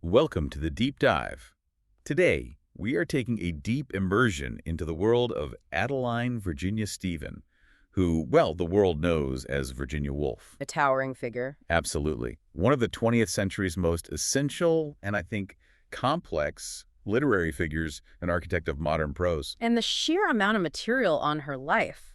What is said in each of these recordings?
Welcome to the Deep Dive. Today, we are taking a deep immersion into the world of Adeline Virginia Stephen, who, well, the world knows as Virginia Woolf. A towering figure. Absolutely. One of the 20th century's most essential and, I think, complex literary figures, an architect of modern prose. And the sheer amount of material on her life,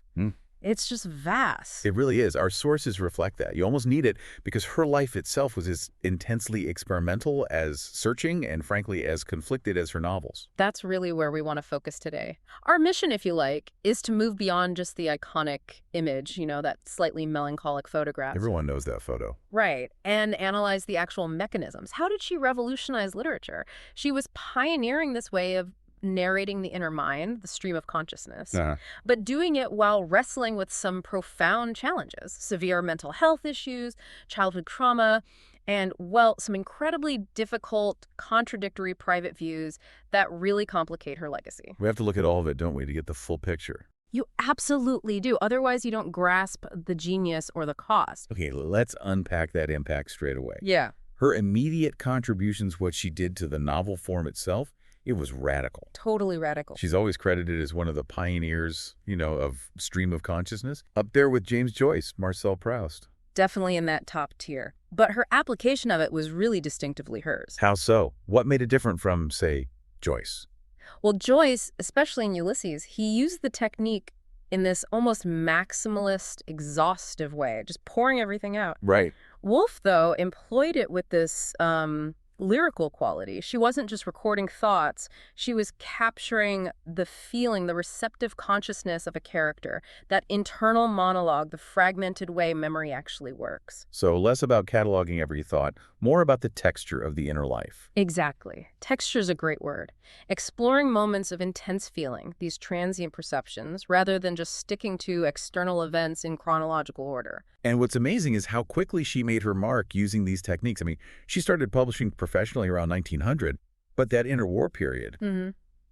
it's just vast. It really is. Our sources reflect that. You almost need it because her life itself was as intensely experimental, as searching, and frankly, as conflicted as her novels. That's really where we want to focus today. Our mission, if you like, is to move beyond just the iconic image, that slightly melancholic photograph. Everyone knows that photo. Right, and analyze the actual mechanisms. How did she revolutionize literature? She was pioneering this way of narrating the inner mind, the stream of consciousness, but doing it while wrestling with some profound challenges, severe mental health issues, childhood trauma, and, well, some incredibly difficult, contradictory private views that really complicate her legacy. We have to look at all of it, don't we, to get the full picture? You absolutely do. Otherwise, you don't grasp the genius or the cost. Okay, let's unpack that impact straight away. Yeah. Her immediate contributions, what she did to the novel form itself, it was radical. Totally radical. She's always credited as one of the pioneers, of stream of consciousness, up there with James Joyce, Marcel Proust. Definitely in that top tier. But her application of it was really distinctively hers. How so? What made it different from, say, Joyce? Well, Joyce, especially in Ulysses, he used the technique in this almost maximalist, exhaustive way, just pouring everything out. Right. Woolf, though, employed it with this lyrical quality. She wasn't just recording thoughts. She was capturing the feeling, the receptive consciousness of a character, that internal monologue, the fragmented way memory actually works. So less about cataloging every thought, more about the texture of the inner life. Exactly. Texture's a great word. Exploring moments of intense feeling, these transient perceptions, rather than just sticking to external events in chronological order. And what's amazing is how quickly she made her mark using these techniques. I mean, she started publishing professionally around 1900, but that interwar period,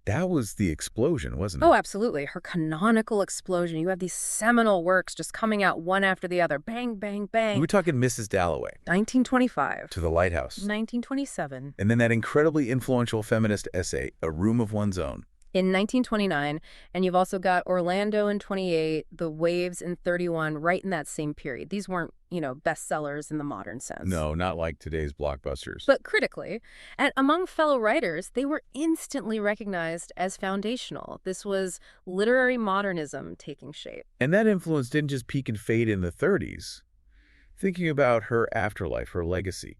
that was the explosion, wasn't it? Oh, absolutely. Her canonical explosion. You have these seminal works just coming out one after the other. Bang, bang, bang. We're talking Mrs. Dalloway. 1925. To the Lighthouse. 1927. And then that incredibly influential feminist essay, A Room of One's Own. In 1929, and you've also got Orlando in 28, The Waves in 31, right in that same period. These weren't, bestsellers in the modern sense. No, not like today's blockbusters. But critically, and among fellow writers, they were instantly recognized as foundational. This was literary modernism taking shape. And that influence didn't just peak and fade in the 30s. Thinking about her afterlife, her legacy,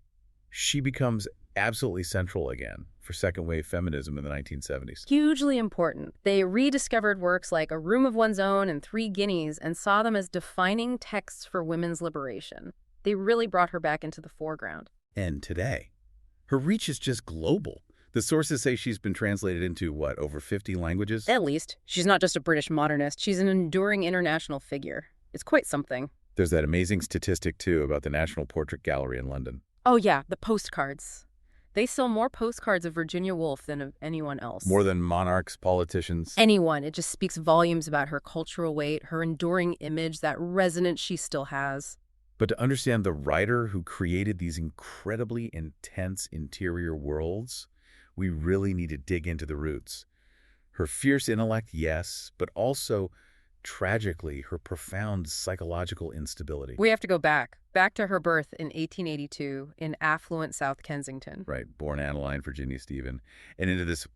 she becomes absolutely central again for second-wave feminism in the 1970s. Hugely important. They rediscovered works like A Room of One's Own and Three Guineas and saw them as defining texts for women's liberation. They really brought her back into the foreground. And today, her reach is just global. The sources say she's been translated into, over 50 languages? At least. She's not just a British modernist. She's an enduring international figure. It's quite something. There's that amazing statistic, too, about the National Portrait Gallery in London. Oh, yeah, the postcards. They sell more postcards of Virginia Woolf than of anyone else. More than monarchs, politicians. Anyone. It just speaks volumes about her cultural weight, her enduring image, that resonance she still has. But to understand the writer who created these incredibly intense interior worlds, we really need to dig into the roots. Her fierce intellect, yes, but also, tragically, her profound psychological instability. We have to go back to her birth in 1882 in affluent South Kensington. Right, born Adeline Virginia Stephen, and into this,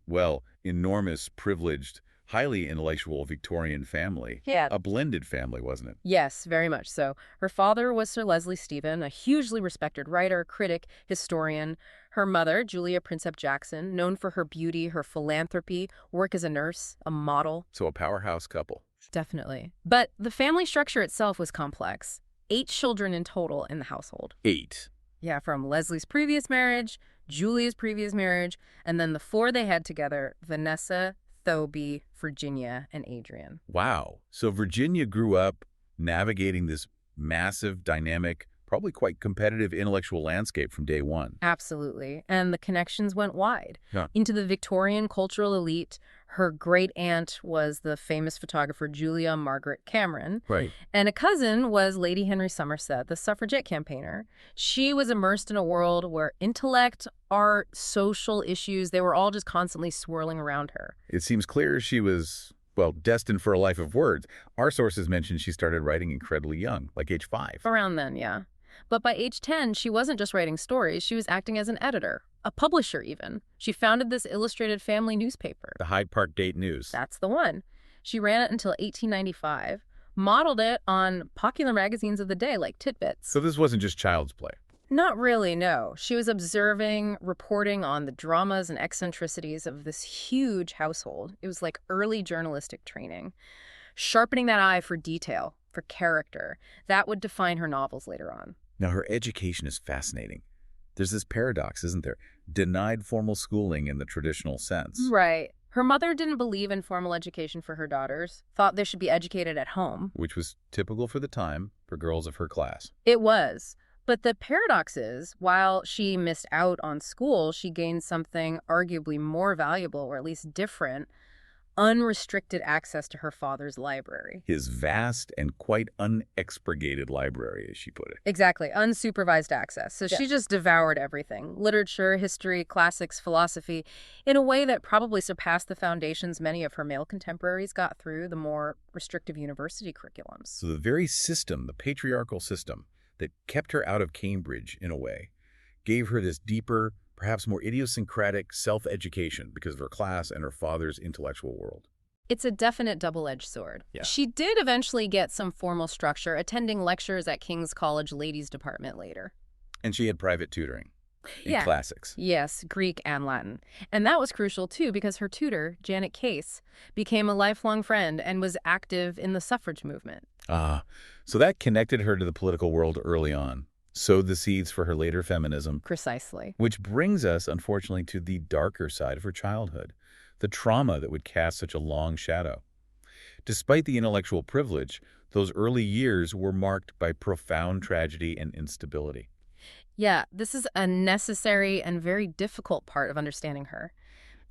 enormous, privileged, highly intellectual Victorian family. Yeah. A blended family, wasn't it? Yes, very much so. Her father was Sir Leslie Stephen, a hugely respected writer, critic, historian. Her mother, Julia Prinsep Jackson, known for her beauty, her philanthropy, work as a nurse, a model. So a powerhouse couple. Definitely. But the family structure itself was complex. 8 children in total in the household. 8. Yeah, from Leslie's previous marriage, Julia's previous marriage, and then the 4 they had together, Vanessa, Thoby, Virginia, and Adrian. Wow. So Virginia grew up navigating this massive, dynamic, probably quite competitive intellectual landscape from day one. Absolutely. And the connections went wide. Yeah. Into the Victorian cultural elite. Her great-aunt was the famous photographer Julia Margaret Cameron. Right. And a cousin was Lady Henry Somerset, the suffragette campaigner. She was immersed in a world where intellect, art, social issues, they were all just constantly swirling around her. It seems clear she was, well, destined for a life of words. Our sources mention she started writing incredibly young, like age 5. Around then, yeah. But by age 10, she wasn't just writing stories, she was acting as an editor, a publisher even. She founded this illustrated family newspaper. The Hyde Park Gate News. That's the one. She ran it until 1895, modeled it on popular magazines of the day like Tidbits. So this wasn't just child's play. Not really, no. She was observing, reporting on the dramas and eccentricities of this huge household. It was like early journalistic training. Sharpening that eye for detail, for character. That would define her novels later on. Now, her education is fascinating. There's this paradox, isn't there? Denied formal schooling in the traditional sense. Right. Her mother didn't believe in formal education for her daughters, thought they should be educated at home. Which was typical for the time for girls of her class. It was. But the paradox is, while she missed out on school, she gained something arguably more valuable, or at least different, unrestricted access to her father's library. His vast and quite unexpurgated library, as she put it. Exactly, unsupervised access. So she just devoured everything. Literature, history, classics, philosophy, in a way that probably surpassed the foundations many of her male contemporaries got through the more restrictive university curriculums. So the very system, the patriarchal system, that kept her out of Cambridge, in a way, gave her this deeper, perhaps more idiosyncratic self-education because of her class and her father's intellectual world. It's a definite double-edged sword. Yeah. She did eventually get some formal structure, attending lectures at King's College Ladies' Department later. And she had private tutoring in classics. Yes, Greek and Latin. And that was crucial, too, because her tutor, Janet Case, became a lifelong friend and was active in the suffrage movement. So that connected her to the political world early on. Sowed the seeds for her later feminism. Precisely. Which brings us, unfortunately, to the darker side of her childhood, the trauma that would cast such a long shadow. Despite the intellectual privilege, those early years were marked by profound tragedy and instability. Yeah, this is a necessary and very difficult part of understanding her.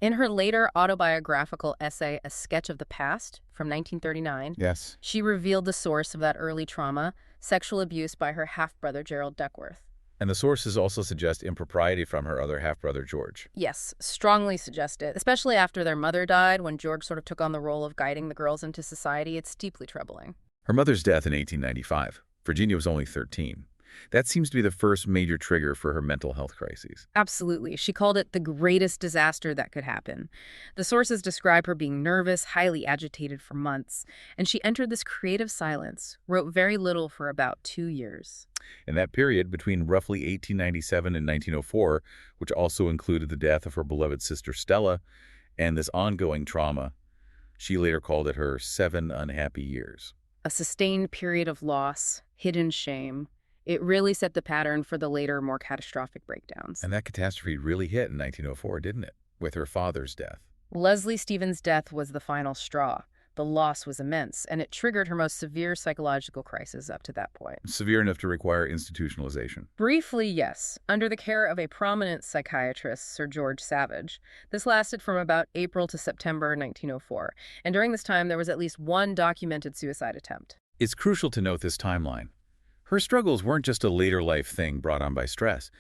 In her later autobiographical essay, A Sketch of the Past, from 1939, Yes. she revealed the source of that early trauma, sexual abuse by her half-brother Gerald Duckworth. And the sources also suggest impropriety from her other half-brother, George. Yes, strongly suggest it, especially after their mother died, when George sort of took on the role of guiding the girls into society. It's deeply troubling. Her mother's death in 1895. Virginia was only 13. That seems to be the first major trigger for her mental health crises. Absolutely. She called it the greatest disaster that could happen. The sources describe her being nervous, highly agitated for months, and she entered this creative silence, wrote very little for about 2 years. In that period, between roughly 1897 and 1904, which also included the death of her beloved sister Stella, and this ongoing trauma, she later called it her 7 unhappy years. A sustained period of loss, hidden shame. It really set the pattern for the later, more catastrophic breakdowns. And that catastrophe really hit in 1904, didn't it? With her father's death. Leslie Stephen's death was the final straw. The loss was immense, and it triggered her most severe psychological crisis up to that point. Severe enough to require institutionalization. Briefly, yes, under the care of a prominent psychiatrist, Sir George Savage. This lasted from about April to September 1904, and during this time there was at least one documented suicide attempt. It's crucial to note this timeline. Her struggles weren't just a later life thing brought on by stress.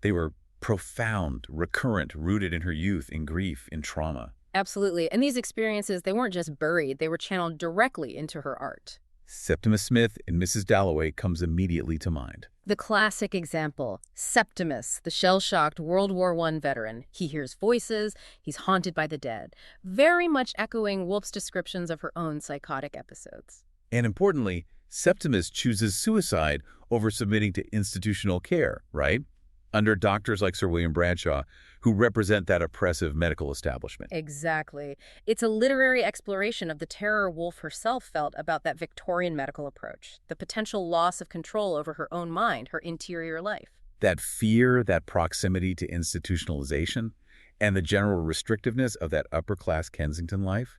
They were profound, recurrent, rooted in her youth, in grief, in trauma. Absolutely. And these experiences, they weren't just buried, they were channeled directly into her art. Septimus Smith in Mrs. Dalloway comes immediately to mind. The classic example, Septimus, the shell-shocked World War I veteran. He hears voices, he's haunted by the dead, very much echoing Woolf's descriptions of her own psychotic episodes. And importantly, Septimus chooses suicide over submitting to institutional care, right? Under doctors like Sir William Bradshaw, who represent that oppressive medical establishment. Exactly. It's a literary exploration of the terror Woolf herself felt about that Victorian medical approach, the potential loss of control over her own mind, her interior life. That fear, that proximity to institutionalization, and the general restrictiveness of that upper-class Kensington life,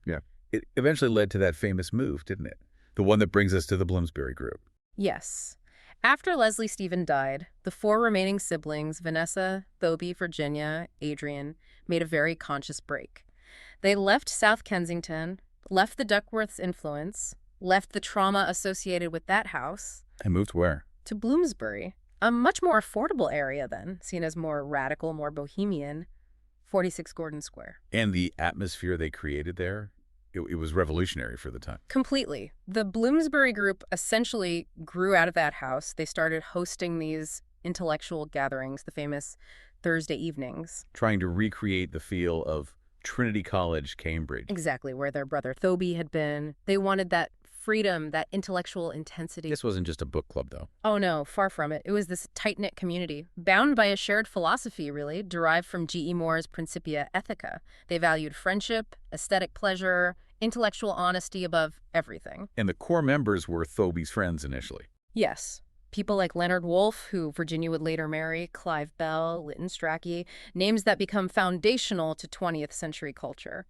it eventually led to that famous move, didn't it? The one that brings us to the Bloomsbury Group. Yes. After Leslie Stephen died, the 4 remaining siblings, Vanessa, Thoby, Virginia, Adrian, made a very conscious break. They left South Kensington, left the Duckworth's influence, left the trauma associated with that house. And moved where? To Bloomsbury, a much more affordable area then, seen as more radical, more bohemian, 46 Gordon Square. And the atmosphere they created there, it was revolutionary for the time. Completely. The Bloomsbury Group essentially grew out of that house. They started hosting these intellectual gatherings, the famous Thursday evenings. Trying to recreate the feel of Trinity College, Cambridge. Exactly, where their brother Thoby had been. They wanted that freedom, that intellectual intensity. This wasn't just a book club, though. Oh no, far from it. It was this tight-knit community, bound by a shared philosophy, really, derived from G.E. Moore's Principia Ethica. They valued friendship, aesthetic pleasure, intellectual honesty above everything. And the core members were Thoby's friends initially. Yes. People like Leonard Woolf, who Virginia would later marry, Clive Bell, Lytton Strachey, names that become foundational to 20th century culture,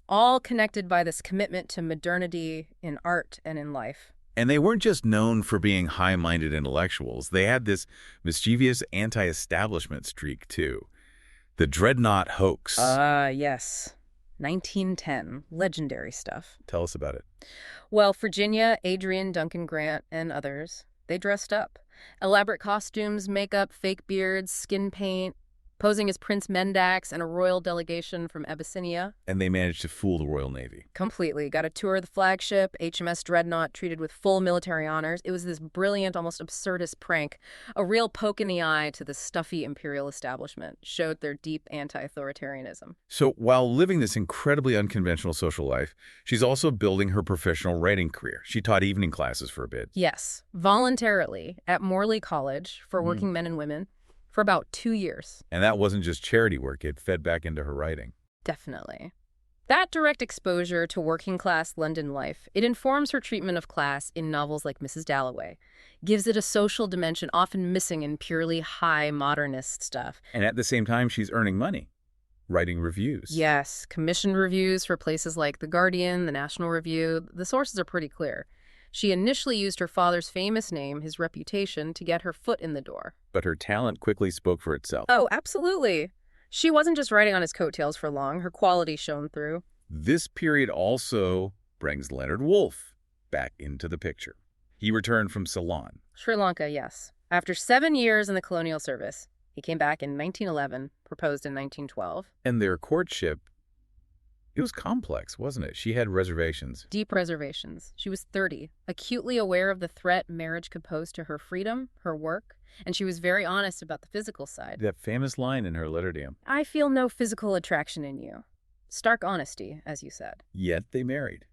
all connected by this commitment to modernity in art and in life. And they weren't just known for being high-minded intellectuals. They had this mischievous anti-establishment streak, too. The Dreadnought hoax. Yes. 1910. Legendary stuff. Tell us about it. Well, Virginia, Adrian, Duncan Grant, and others, they dressed up. Elaborate costumes, makeup, fake beards, skin paint, posing as Prince Mendax and a royal delegation from Abyssinia. And they managed to fool the Royal Navy. Completely. Got a tour of the flagship, HMS Dreadnought, treated with full military honors. It was this brilliant, almost absurdist prank. A real poke in the eye to the stuffy imperial establishment. Showed their deep anti-authoritarianism. So while living this incredibly unconventional social life, she's also building her professional writing career. She taught evening classes for a bit. Yes, voluntarily at Morley College for working men and women. For about 2 years. And that wasn't just charity work. It fed back into her writing. Definitely. That direct exposure to working-class London life, it informs her treatment of class in novels like Mrs. Dalloway, gives it a social dimension often missing in purely high modernist stuff. And at the same time, she's earning money, writing reviews. Yes, commissioned reviews for places like The Guardian, The National Review. The sources are pretty clear. She initially used her father's famous name, his reputation, to get her foot in the door. But her talent quickly spoke for itself. Oh, absolutely. She wasn't just riding on his coattails for long. Her quality shone through. This period also brings Leonard Woolf back into the picture. He returned from Ceylon. Sri Lanka, yes. After 7 years in the colonial service, he came back in 1911, proposed in 1912. And their courtship, it was complex, wasn't it? She had reservations. Deep reservations. She was 30, acutely aware of the threat marriage could pose to her freedom, her work, and she was very honest about the physical side. That famous line in her letter to him. I feel no physical attraction in you. Stark honesty, as you said. Yet they married.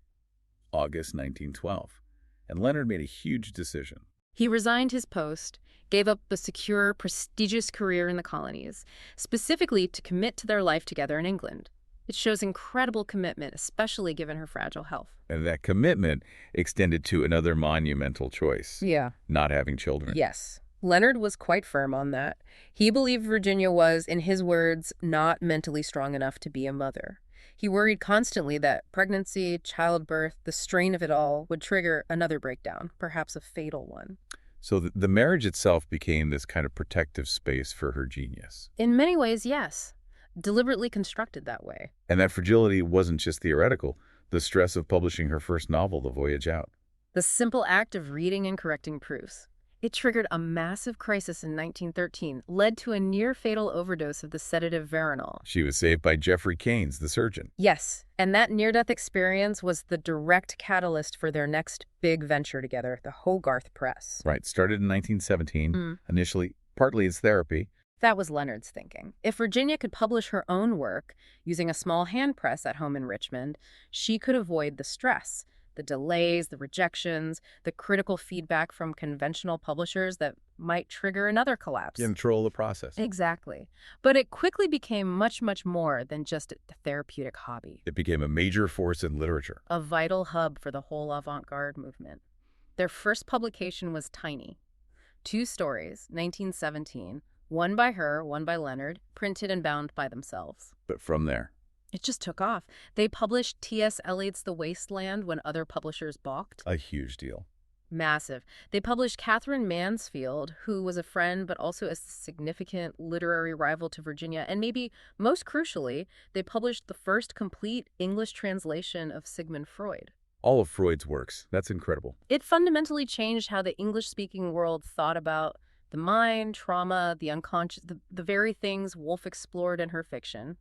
August 1912. And Leonard made a huge decision. He resigned his post, gave up a secure, prestigious career in the colonies, specifically to commit to their life together in England. It shows incredible commitment, especially given her fragile health. And that commitment extended to another monumental choice. Yeah. Not having children. Yes. Leonard was quite firm on that. He believed Virginia was, in his words, not mentally strong enough to be a mother. He worried constantly that pregnancy, childbirth, the strain of it all would trigger another breakdown, perhaps a fatal one. So the marriage itself became this kind of protective space for her genius. In many ways, yes. Deliberately constructed that way. And that fragility wasn't just theoretical. The stress of publishing her first novel, The Voyage Out. The simple act of reading and correcting proofs. It triggered a massive crisis in 1913, led to a near-fatal overdose of the sedative Veronal. She was saved by Geoffrey Keynes, the surgeon. Yes, and that near-death experience was the direct catalyst for their next big venture together, the Hogarth Press. Right, started in 1917, initially partly as therapy. That was Leonard's thinking. If Virginia could publish her own work using a small hand press at home in Richmond, she could avoid the stress, the delays, the rejections, the critical feedback from conventional publishers that might trigger another collapse. Control the process. Exactly. But it quickly became much, much more than just a therapeutic hobby. It became a major force in literature. A vital hub for the whole avant-garde movement. Their first publication was tiny. 2 stories, 1917, one by her, one by Leonard, printed and bound by themselves. But from there, it just took off. They published T.S. Eliot's The Waste Land when other publishers balked. a huge deal. Massive. They published Catherine Mansfield, who was a friend but also a significant literary rival to Virginia, and maybe most crucially, they published the first complete English translation of Sigmund Freud. All of Freud's works. That's incredible. It fundamentally changed how the English-speaking world thought about the mind, trauma, the unconscious, the very things Woolf explored in her fiction.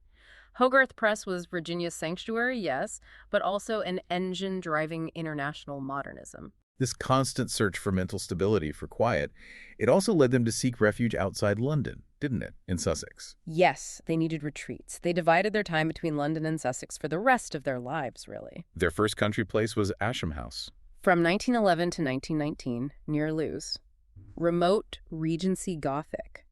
Hogarth Press was Virginia's sanctuary, yes, but also an engine driving international modernism. This constant search for mental stability, for quiet, it also led them to seek refuge outside London, didn't it, in Sussex? Yes, they needed retreats. They divided their time between London and Sussex for the rest of their lives, really. Their first country place was Ascham House. From 1911 to 1919, near Lewes. Remote Regency Gothic.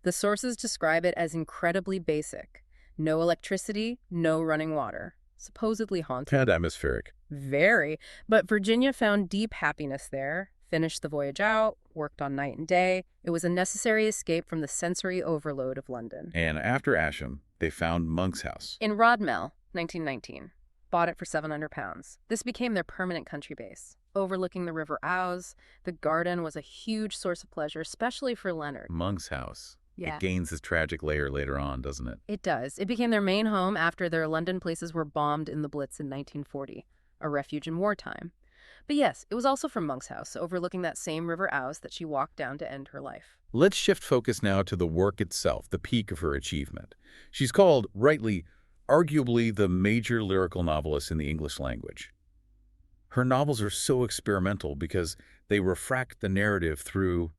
The sources describe it as incredibly basic. No electricity, no running water. Supposedly haunted. And atmospheric. Very. But Virginia found deep happiness there, finished the voyage out, worked on night and day. It was a necessary escape from the sensory overload of London. And after Ascham, they found Monk's House. In Rodmell, 1919. Bought it for £700. This became their permanent country base. Overlooking the River Ouse, the garden was a huge source of pleasure, especially for Leonard. Monk's House. Yeah. It gains this tragic layer later on, doesn't it? It does. It became their main home after their London places were bombed in the Blitz in 1940, a refuge in wartime. But yes, it was also from Monk's House, overlooking that same River Ouse that she walked down to end her life. Let's shift focus now to the work itself, the peak of her achievement. She's called, rightly, arguably the major lyrical novelist in the English language. Her novels are so experimental because they refract the narrative through,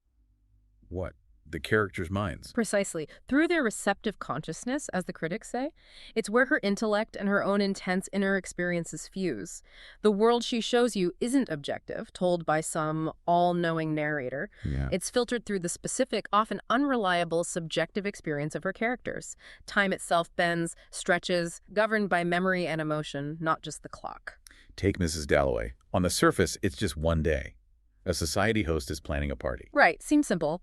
what? The characters' minds. Precisely. Through their receptive consciousness, as the critics say, it's where her intellect and her own intense inner experiences fuse. The world she shows you isn't objective, told by some all-knowing narrator. Yeah. It's filtered through the specific, often unreliable, subjective experience of her characters. Time itself bends, stretches, governed by memory and emotion, not just the clock. Take Mrs. Dalloway. On the surface, it's just one day. A society host is planning a party. Right. Seems simple.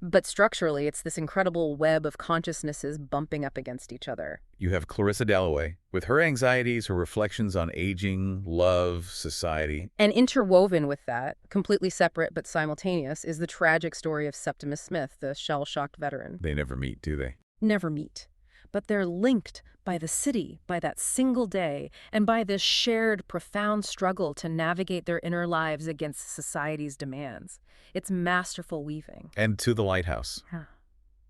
But structurally, it's this incredible web of consciousnesses bumping up against each other. You have Clarissa Dalloway, with her anxieties, her reflections on aging, love, society. And interwoven with that, completely separate but simultaneous, is the tragic story of Septimus Smith, the shell-shocked veteran. They never meet, do they? Never meet. But they're linked by the city, by that single day, and by this shared, profound struggle to navigate their inner lives against society's demands. It's masterful weaving. And to the Lighthouse. Huh.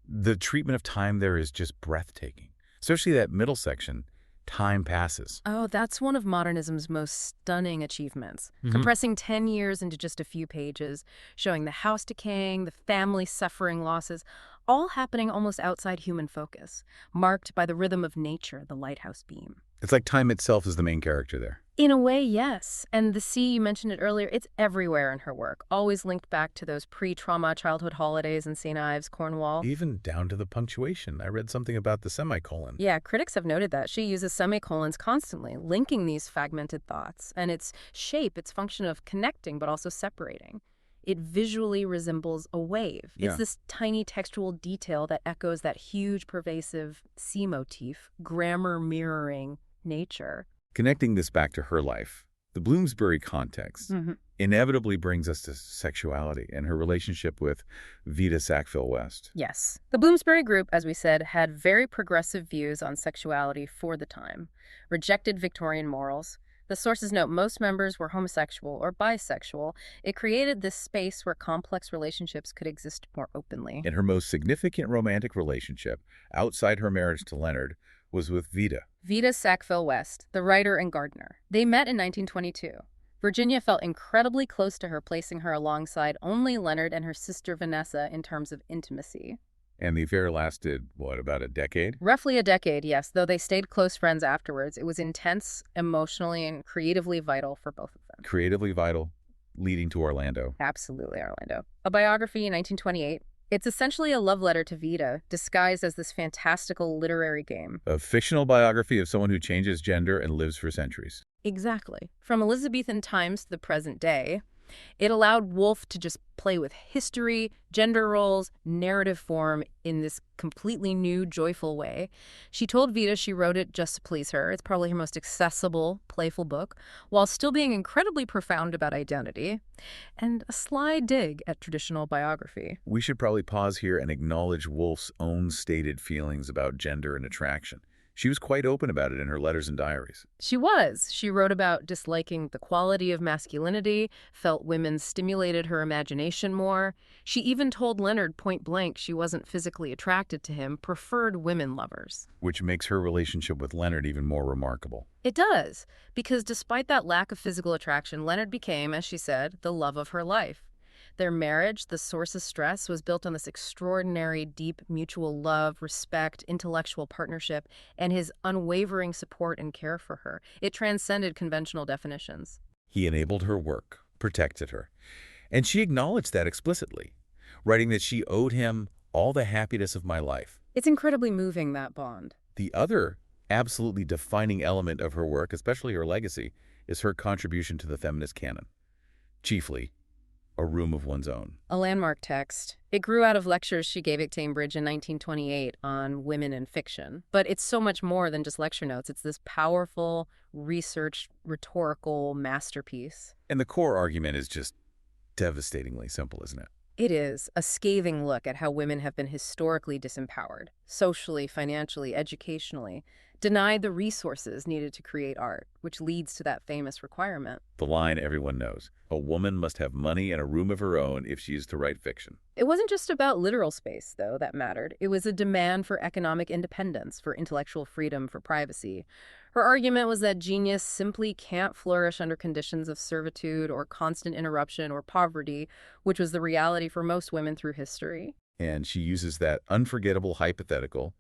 The treatment of time there is just breathtaking. Especially that middle section, time passes. Oh, that's one of modernism's most stunning achievements. Compressing 10 years into just a few pages, showing the house decaying, the family suffering losses, all happening almost outside human focus, marked by the rhythm of nature, the lighthouse beam. It's like time itself is the main character there. In a way, yes. And the sea, you mentioned it earlier, it's everywhere in her work, always linked back to those pre-trauma childhood holidays in St. Ives, Cornwall. Even down to the punctuation. I read something about the semicolon. Yeah, critics have noted that. She uses semicolons constantly, linking these fragmented thoughts. And its shape, its function of connecting but also separating. It visually resembles a wave. Yeah. It's this tiny textual detail that echoes that huge, pervasive sea motif, grammar mirroring nature. Connecting this back to her life, the Bloomsbury context inevitably brings us to sexuality and her relationship with Vida Sackville-West. Yes. The Bloomsbury Group, as we said, had very progressive views on sexuality for the time, rejected Victorian morals. The sources note most members were homosexual or bisexual. It created this space where complex relationships could exist more openly. And her most significant romantic relationship, outside her marriage to Leonard, was with Vida. Vida Sackville-West, the writer and gardener. They met in 1922. Virginia felt incredibly close to her, placing her alongside only Leonard and her sister Vanessa in terms of intimacy. And the affair lasted, what, about a decade? Roughly a decade, yes, though they stayed close friends afterwards. It was intense, emotionally, and creatively vital for both of them. Creatively vital, leading to Orlando. Absolutely, Orlando. A biography in 1928. It's essentially a love letter to Vida, disguised as this fantastical literary game. A fictional biography of someone who changes gender and lives for centuries. Exactly. From Elizabethan times to the present day, It allowed Woolf to just play with history, gender roles, narrative form in this completely new, joyful way. She told Vita she wrote it just to please her. It's probably her most accessible, playful book, while still being incredibly profound about identity, and a sly dig at traditional biography. We should probably pause here and acknowledge Woolf's own stated feelings about gender and attraction. She was quite open about it in her letters and diaries. She was. She wrote about disliking the quality of masculinity, felt women stimulated her imagination more. She even told Leonard point blank she wasn't physically attracted to him, preferred women lovers. Which makes her relationship with Leonard even more remarkable. It does, because despite that lack of physical attraction, Leonard became, as she said, the love of her life. Their marriage, the source of stress, was built on this extraordinary, deep mutual love, respect, intellectual partnership, and his unwavering support and care for her. It transcended conventional definitions. He enabled her work, protected her, and she acknowledged that explicitly, writing that she owed him all the happiness of my life. It's incredibly moving, that bond. The other absolutely defining element of her work, especially her legacy, is her contribution to the feminist canon, chiefly A Room of One's Own. A landmark text. It grew out of lectures she gave at Cambridge in 1928 on women in fiction. But it's so much more than just lecture notes. It's this powerful, researched, rhetorical masterpiece. And the core argument is just devastatingly simple, isn't it? It is a scathing look at how women have been historically disempowered, socially, financially, educationally, denied the resources needed to create art, which leads to that famous requirement. The line everyone knows: a woman must have money and a room of her own if she is to write fiction. It wasn't just about literal space, though, that mattered. It was a demand for economic independence, for intellectual freedom, for privacy. Her argument was that genius simply can't flourish under conditions of servitude or constant interruption or poverty, which was the reality for most women through history. And she uses that unforgettable hypothetical,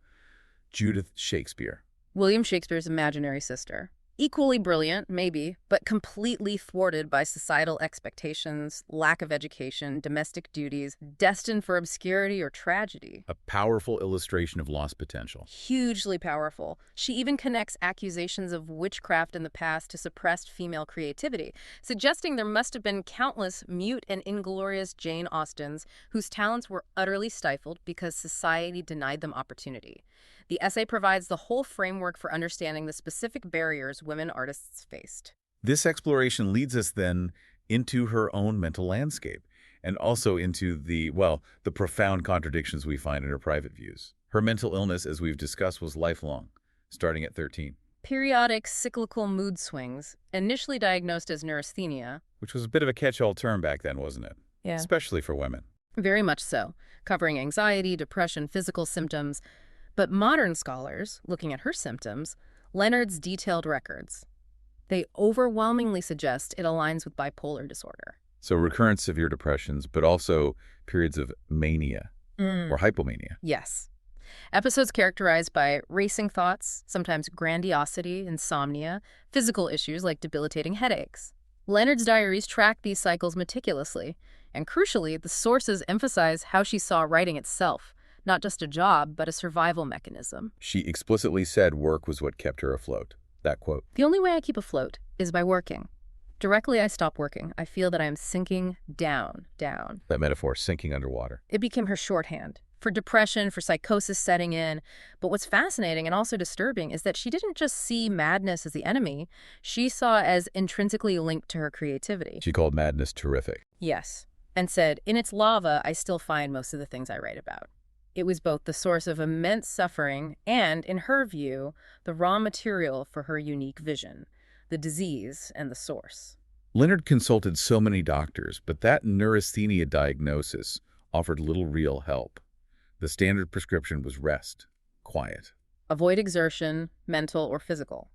Judith Shakespeare. William Shakespeare's imaginary sister. Equally brilliant, maybe, but completely thwarted by societal expectations, lack of education, domestic duties, destined for obscurity or tragedy. A powerful illustration of lost potential. Hugely powerful. She even connects accusations of witchcraft in the past to suppressed female creativity, suggesting there must have been countless mute and inglorious Jane Austens whose talents were utterly stifled because society denied them opportunity. The essay provides the whole framework for understanding the specific barriers women artists faced. This exploration leads us then into her own mental landscape and also into the profound contradictions we find in her private views. Her mental illness, as we've discussed, was lifelong, starting at 13. Periodic cyclical mood swings, initially diagnosed as neurasthenia. Which was a bit of a catch-all term back then, wasn't it? Yeah. Especially for women. Very much so, covering anxiety, depression, physical symptoms. But modern scholars, looking at her symptoms, Leonard's detailed records, they overwhelmingly suggest it aligns with bipolar disorder. So recurrent severe depressions, but also periods of mania or hypomania. Yes. Episodes characterized by racing thoughts, sometimes grandiosity, insomnia, physical issues like debilitating headaches. Leonard's diaries track these cycles meticulously, and crucially, the sources emphasize how she saw writing itself. Not just a job, but a survival mechanism. She explicitly said work was what kept her afloat. That quote. The only way I keep afloat is by working. Directly I stop working, I feel that I am sinking down. That metaphor, sinking underwater. It became her shorthand for depression, for psychosis setting in. But what's fascinating and also disturbing is that she didn't just see madness as the enemy. She saw it as intrinsically linked to her creativity. She called madness terrific. Yes, and said, in its lava, I still find most of the things I write about. It was both the source of immense suffering and, in her view, the raw material for her unique vision, the disease and the source. Leonard consulted so many doctors, but that neurasthenia diagnosis offered little real help. The standard prescription was rest, quiet. Avoid exertion, mental or physical,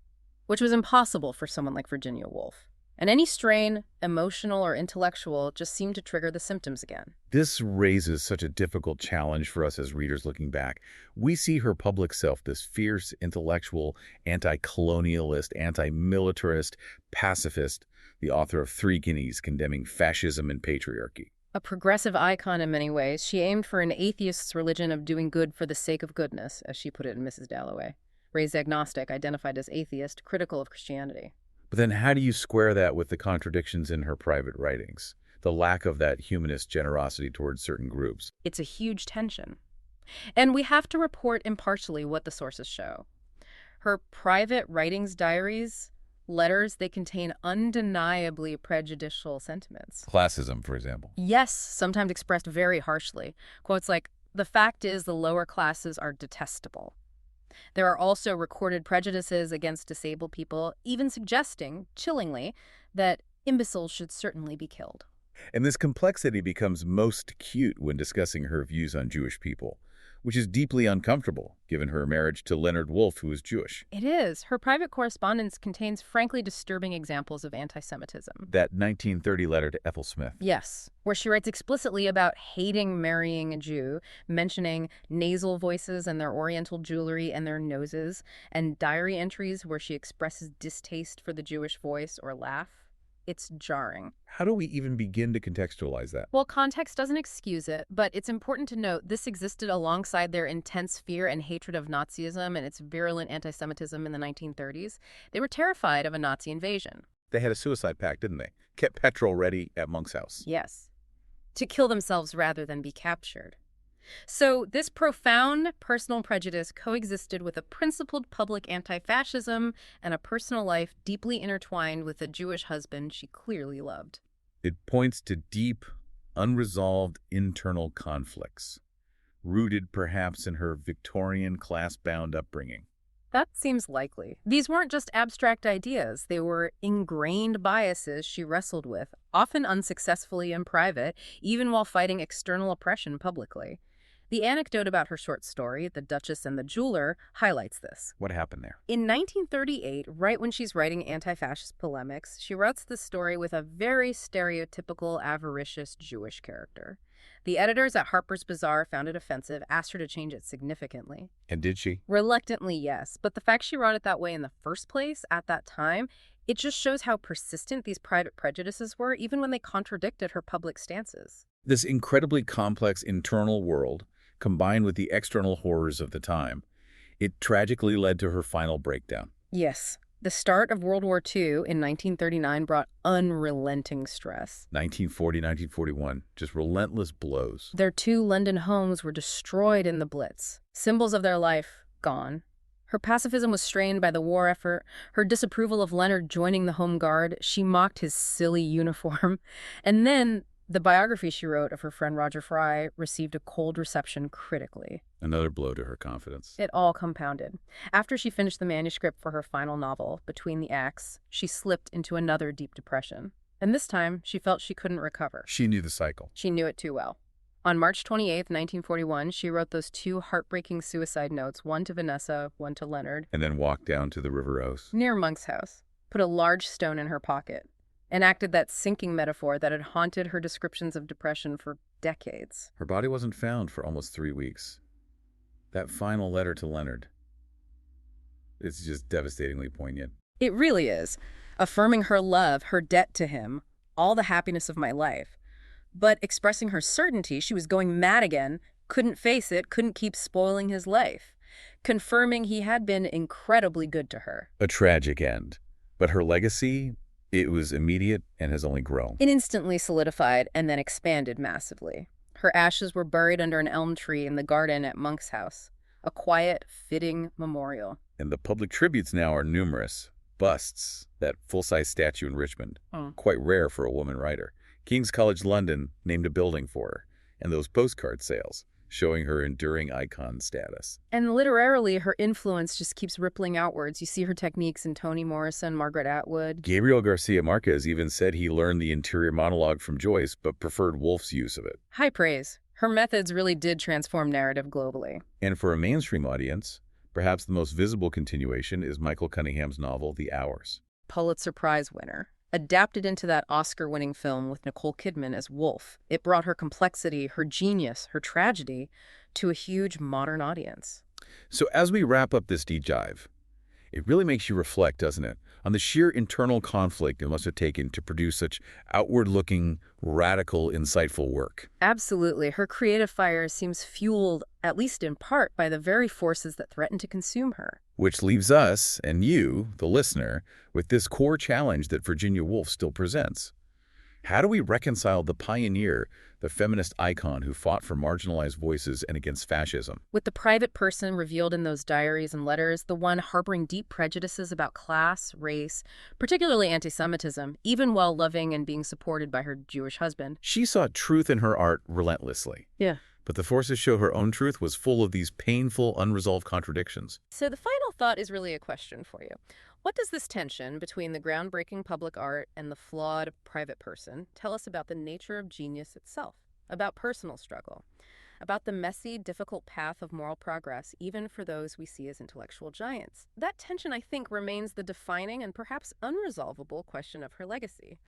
which was impossible for someone like Virginia Woolf. And any strain, emotional or intellectual, just seemed to trigger the symptoms again. This raises such a difficult challenge for us as readers looking back. We see her public self, this fierce, intellectual, anti-colonialist, anti-militarist, pacifist, the author of 3 Guineas condemning fascism and patriarchy. A progressive icon in many ways, she aimed for an atheist's religion of doing good for the sake of goodness, as she put it in Mrs. Dalloway. Raised agnostic, identified as atheist, critical of Christianity. But then how do you square that with the contradictions in her private writings? the lack of that humanist generosity towards certain groups. It's a huge tension. And we have to report impartially what the sources show. Her private writings, diaries, letters, they contain undeniably prejudicial sentiments. Classism, for example. Yes, sometimes expressed very harshly. Quotes like, "The fact is the lower classes are detestable." There are also recorded prejudices against disabled people, even suggesting, chillingly, that imbeciles should certainly be killed. And this complexity becomes most acute when discussing her views on Jewish people, which is deeply uncomfortable, given her marriage to Leonard Woolf, who is Jewish. It is. Her private correspondence contains frankly disturbing examples of anti-Semitism. That 1930 letter to Ethel Smith. Yes, where she writes explicitly about hating marrying a Jew, mentioning nasal voices and their oriental jewelry and their noses, and diary entries where she expresses distaste for the Jewish voice or laugh. It's jarring. How do we even begin to contextualize that? Well, context doesn't excuse it, but it's important to note this existed alongside their intense fear and hatred of Nazism and its virulent anti-Semitism in the 1930s. They were terrified of a Nazi invasion. They had a suicide pact, didn't they? Kept petrol ready at Monk's house. Yes. To kill themselves rather than be captured. So this profound personal prejudice coexisted with a principled public anti-fascism and a personal life deeply intertwined with a Jewish husband she clearly loved. It points to deep, unresolved internal conflicts, rooted perhaps in her Victorian class-bound upbringing. That seems likely. These weren't just abstract ideas. They were ingrained biases she wrestled with, often unsuccessfully in private, even while fighting external oppression publicly. The anecdote about her short story, The Duchess and the Jeweler, highlights this. What happened there? In 1938, right when she's writing anti-fascist polemics, she writes the story with a very stereotypical, avaricious Jewish character. The editors at Harper's Bazaar found it offensive, asked her to change it significantly. And did she? Reluctantly, yes. But the fact she wrote it that way in the first place, at that time, it just shows how persistent these private prejudices were, even when they contradicted her public stances. This incredibly complex internal world, combined with the external horrors of the time, it tragically led to her final breakdown. Yes. The start of World War II in 1939 brought unrelenting stress. 1940, 1941, just relentless blows. Their 2 London homes were destroyed in the Blitz. Symbols of their life gone. Her pacifism was strained by the war effort. Her disapproval of Leonard joining the Home Guard. She mocked his silly uniform. And then the biography she wrote of her friend Roger Fry received a cold reception critically. Another blow to her confidence. It all compounded. After she finished the manuscript for her final novel, Between the Acts, she slipped into another deep depression. And this time, she felt she couldn't recover. She knew the cycle. She knew it too well. On March 28, 1941, she wrote those 2 heartbreaking suicide notes, one to Vanessa, one to Leonard. And then walked down to the River Ouse. Near Monk's house. Put a large stone in her pocket. Enacted that sinking metaphor that had haunted her descriptions of depression for decades. Her body wasn't found for almost 3 weeks. That final letter to Leonard, it's just devastatingly poignant. It really is. Affirming her love, her debt to him, all the happiness of my life. But expressing her certainty she was going mad again, couldn't face it, couldn't keep spoiling his life. Confirming he had been incredibly good to her. A tragic end. But her legacy, it was immediate and has only grown. It instantly solidified and then expanded massively. Her ashes were buried under an elm tree in the garden at Monk's house. A quiet, fitting memorial. And the public tributes now are numerous. Busts, that full-size statue in Richmond, quite rare for a woman writer. King's College London named a building for her. And those postcard sales, showing her enduring icon status. And literarily, her influence just keeps rippling outwards. You see her techniques in Toni Morrison, Margaret Atwood. Gabriel Garcia Marquez even said he learned the interior monologue from Joyce, but preferred Woolf's use of it. High praise. Her methods really did transform narrative globally. And for a mainstream audience, perhaps the most visible continuation is Michael Cunningham's novel, The Hours. Pulitzer Prize winner. Adapted into that Oscar-winning film with Nicole Kidman as Woolf, it brought her complexity, her genius, her tragedy to a huge modern audience. So as we wrap up this deep dive, it really makes you reflect, doesn't it, on the sheer internal conflict it must have taken to produce such outward-looking, radical, insightful work. Absolutely. Her creative fire seems fueled, at least in part, by the very forces that threaten to consume her. Which leaves us, and you, the listener, with this core challenge that Virginia Woolf still presents. How do we reconcile the pioneer, the feminist icon who fought for marginalized voices and against fascism? With the private person revealed in those diaries and letters, the one harboring deep prejudices about class, race, particularly anti-Semitism, even while loving and being supported by her Jewish husband. She sought truth in her art relentlessly. Yeah. But the forces show her own truth was full of these painful, unresolved contradictions. So the final thought is really a question for you. What does this tension between the groundbreaking public art and the flawed private person tell us about the nature of genius itself, about personal struggle, about the messy, difficult path of moral progress, even for those we see as intellectual giants? That tension, I think, remains the defining and perhaps unresolvable question of her legacy.